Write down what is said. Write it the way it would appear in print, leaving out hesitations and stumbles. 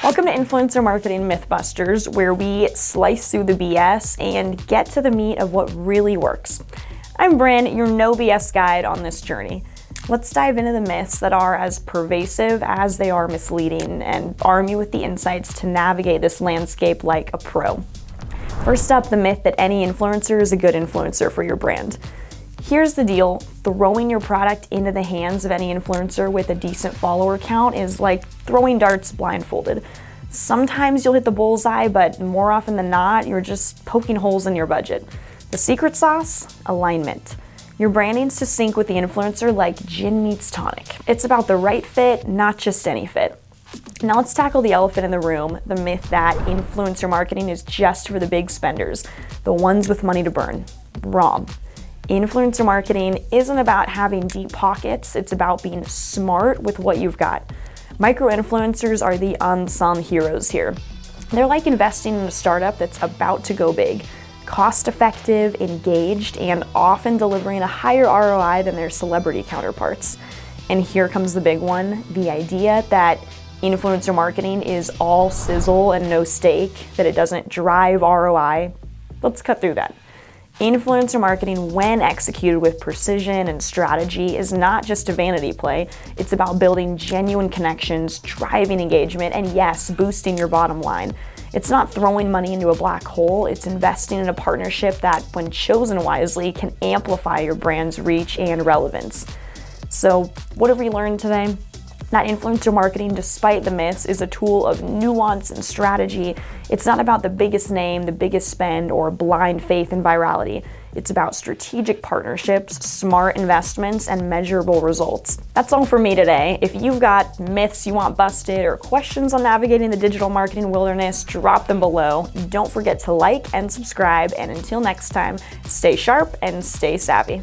Welcome to Influencer Marketing Mythbusters, where we slice through the BS and get to the meat of what really works. I'm Bryn, your no BS guide on this journey. Let's dive into the myths that are as pervasive as they are misleading and arm you with the insights to navigate this landscape like a pro. First up, the myth that any influencer is a good influencer for your brand. Here's the deal, throwing your product into the hands of any influencer with a decent follower count is like throwing darts blindfolded. Sometimes you'll hit the bullseye, but more often than not, you're just poking holes in your budget. The secret sauce? Alignment. Your brand needs to sync with the influencer like gin meets tonic. It's about the right fit, not just any fit. Now let's tackle the elephant in the room, the myth that influencer marketing is just for the big spenders, the ones with money to burn. Wrong. Influencer marketing isn't about having deep pockets, it's about being smart with what you've got. Micro-influencers are the unsung heroes here. They're like investing in a startup that's about to go big, cost-effective, engaged, and often delivering a higher ROI than their celebrity counterparts. And here comes the big one, the idea that influencer marketing is all sizzle and no steak, that it doesn't drive ROI. Let's cut through that. Influencer marketing, when executed with precision and strategy, is not just a vanity play. It's about building genuine connections, driving engagement, and yes, boosting your bottom line. It's not throwing money into a black hole, it's investing in a partnership that, when chosen wisely, can amplify your brand's reach and relevance. So, what have we learned today? That influencer marketing, despite the myths, is a tool of nuance and strategy. It's not about the biggest name, the biggest spend, or blind faith in virality. It's about strategic partnerships, smart investments, and measurable results. That's all for me today. If you've got myths you want busted or questions on navigating the digital marketing wilderness, drop them below. Don't forget to like and subscribe, and until next time, stay sharp and stay savvy.